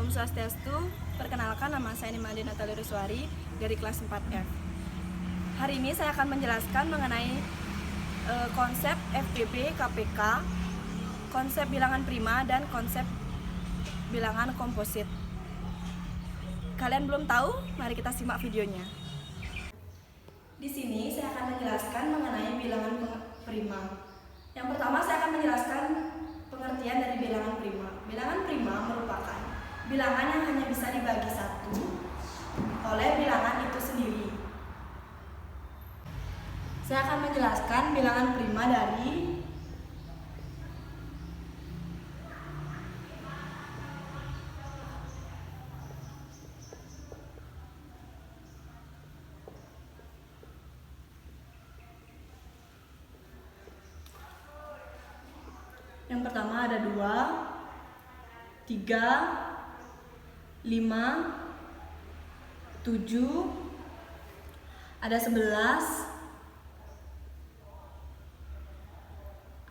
Om Swastiastu, perkenalkan nama saya Nimade Natalia Ruswari dari kelas 4F. Hari ini saya akan menjelaskan mengenai konsep FPB, KPK, konsep bilangan prima, dan konsep bilangan komposit. Kalian belum tahu? Mari kita simak videonya. Di sini saya akan menjelaskan mengenai bilangan prima. Yang pertama saya akan menjelaskan pengertian dari bilangan prima. Bilangan prima merupakan bilangan yang hanya bisa dibagi satu oleh bilangan itu sendiri. Saya akan menjelaskan bilangan prima dari yang pertama ada 2, 3, 5, 7, ada 11,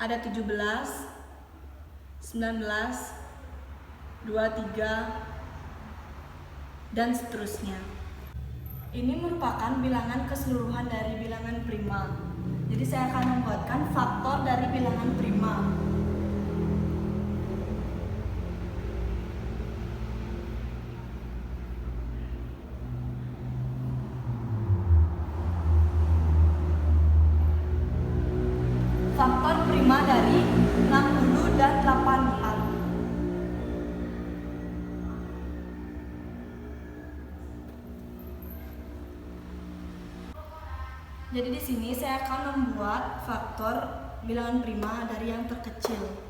ada 17, 19, 23, dan seterusnya. Ini merupakan bilangan keseluruhan dari bilangan prima. Jadi saya akan membuatkan faktor dari bilangan prima. Faktor prima dari 60 dan 84. Jadi di sini saya akan membuat faktor bilangan prima dari yang terkecil.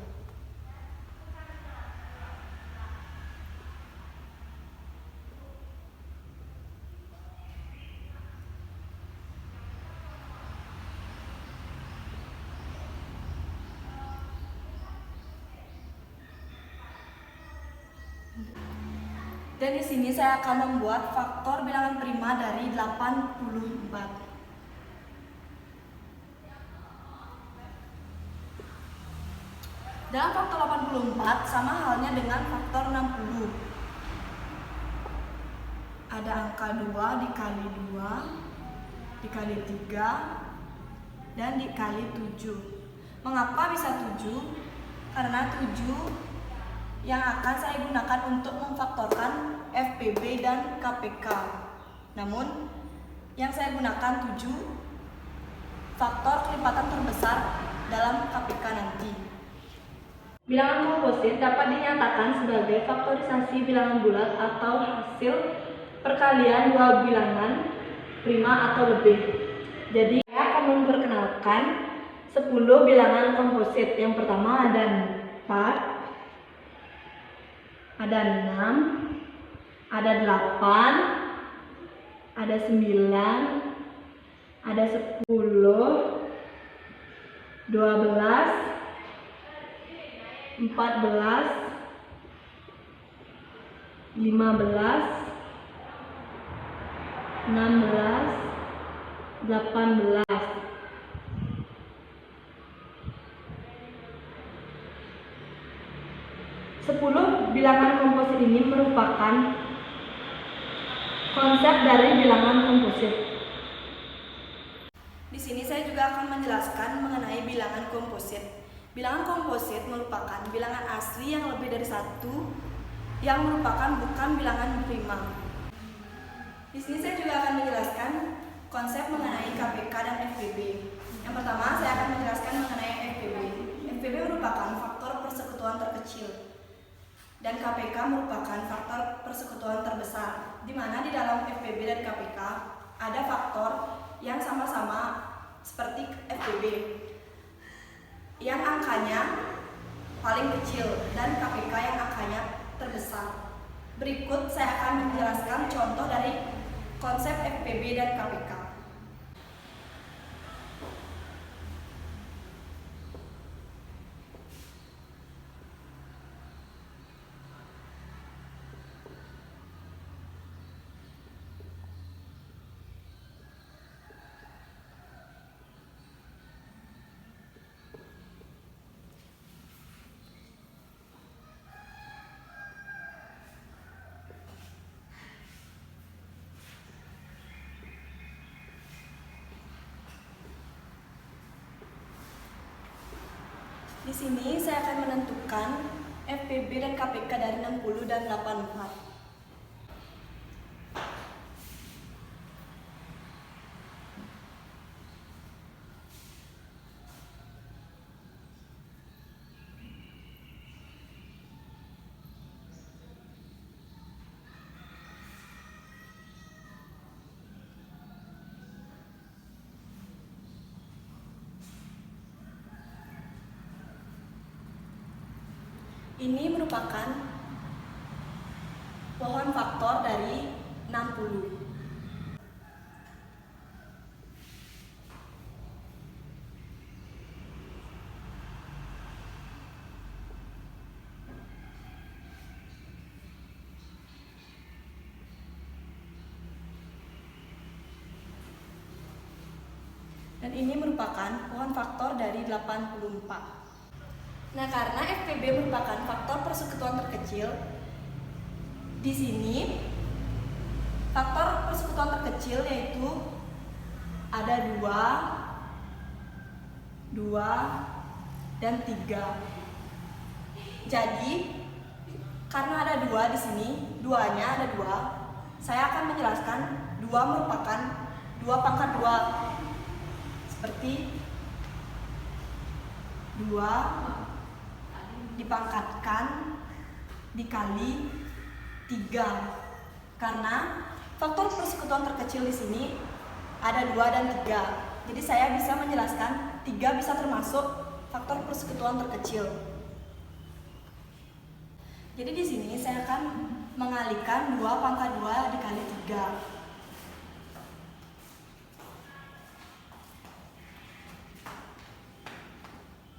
Dan di sini saya akan membuat faktor bilangan prima dari 84. Dalam faktor 84 sama halnya dengan faktor 60. Ada angka 2 dikali 2 dikali 3 dan dikali 7. Mengapa bisa 7? Karena 7 yang akan saya gunakan untuk memfaktorkan FPB dan KPK. Namun yang saya gunakan 7 faktor kelipatan terbesar dalam KPK nanti. Bilangan komposit dapat dinyatakan sebagai faktorisasi bilangan bulat atau hasil perkalian dua bilangan prima atau lebih. Jadi saya akan memperkenalkan 10 bilangan komposit. Yang pertama ada 4, ada 6, ada 8, ada 9, ada 10, 12, 14, 15, 16, 18. Sepuluh bilangan komposit ini merupakan konsep dari bilangan komposit. Di sini saya juga akan menjelaskan mengenai bilangan komposit. Bilangan komposit merupakan bilangan asli yang lebih dari satu yang merupakan bukan bilangan prima. Di sini saya juga akan menjelaskan konsep mengenai KPK dan FPB. Yang pertama saya akan menjelaskan mengenai FPB. FPB merupakan faktor persekutuan terkecil dan KPK merupakan faktor persekutuan terbesar, di mana di dalam FPB dan KPK ada faktor yang sama-sama seperti FPB yang angkanya paling kecil dan KPK yang angkanya terbesar. Berikut saya akan menjelaskan contoh dari konsep FPB dan KPK. sini saya akan menentukan FPB dan KPK dari 60 dan 84. Ini merupakan pohon faktor dari 60. Dan ini merupakan pohon faktor dari 84. Nah, karena FPB merupakan faktor persekutuan terkecil, di sini faktor persekutuan terkecil yaitu ada 2, dan 3. Jadi, karena ada 2 di sini, duanya ada 2, saya akan menjelaskan 2 merupakan 2 pangkat 2. Seperti 2 dipangkatkan dikali 3, karena faktor persekutuan terkecil di sini ada 2 dan 3. Jadi saya bisa menjelaskan 3 bisa termasuk faktor persekutuan terkecil. Jadi di sini saya akan mengalihkan 2 pangkat 2 dikali 3.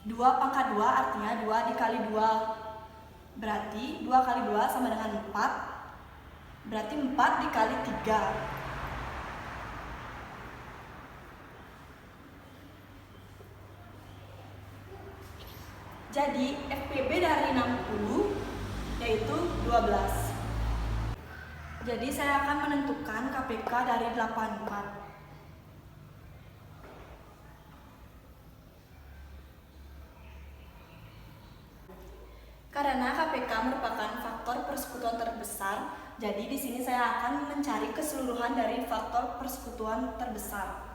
2 pangkat 2 artinya 2 dikali 2. Berarti 2 kali 2 sama dengan 4. Berarti 4 dikali 3. Jadi FPB dari 60 yaitu 12. Jadi saya akan menentukan KPK dari 84. Karena KPK merupakan faktor persekutuan terbesar, jadi di sini saya akan mencari keseluruhan dari faktor persekutuan terbesar.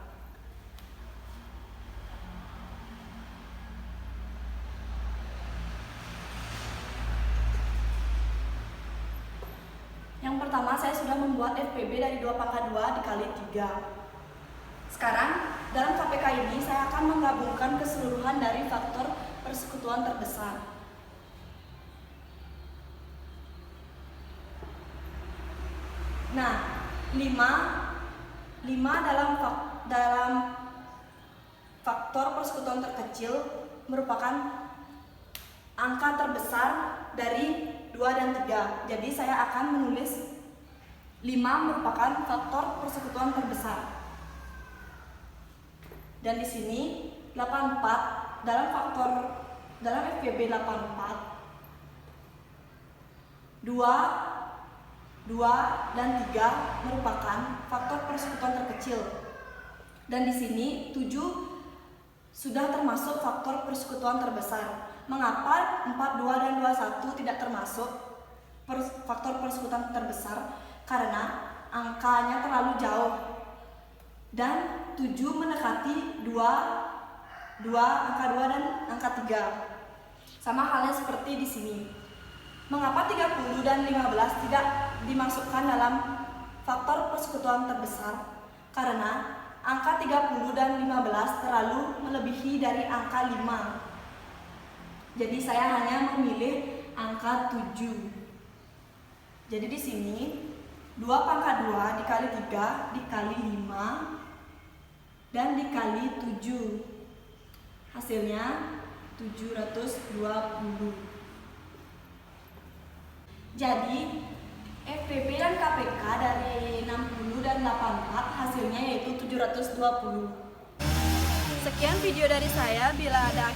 Yang pertama, saya sudah membuat FPB dari 2 pangkat 2 dikali 3. Sekarang, dalam KPK ini saya akan menggabungkan keseluruhan dari faktor persekutuan terbesar. Nah, 5 dalam faktor persekutuan terkecil merupakan angka terbesar dari 2 dan 3. Jadi saya akan menulis 5 merupakan faktor persekutuan terbesar. Dan di sini 84 dalam FPB 84, 2 dan 3 merupakan faktor persekutuan terkecil. Dan di sini 7 sudah termasuk faktor persekutuan terbesar. Mengapa 4, 2, dan 21 tidak termasuk faktor persekutuan terbesar? Karena angkanya terlalu jauh. Dan 7 mendekati 2, angka 2 dan angka 3. Sama halnya seperti di sini. Mengapa 30 dan 15 tidak dimasukkan dalam faktor persekutuan terbesar? Karena angka 30 dan 15 terlalu melebihi dari angka 5. Jadi saya hanya memilih angka 7. Jadi di sini 2 pangkat 2 dikali 3 dikali 5 dan dikali 7. Hasilnya 720. Jadi FPB dan KPK dari 60 dan 84 hasilnya yaitu 720. Sekian video dari saya. Bila ada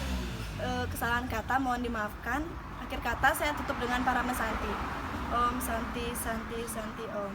kesalahan kata mohon dimaafkan. Akhir kata saya tutup dengan para mesanti. Om Santi Santi Santi Om.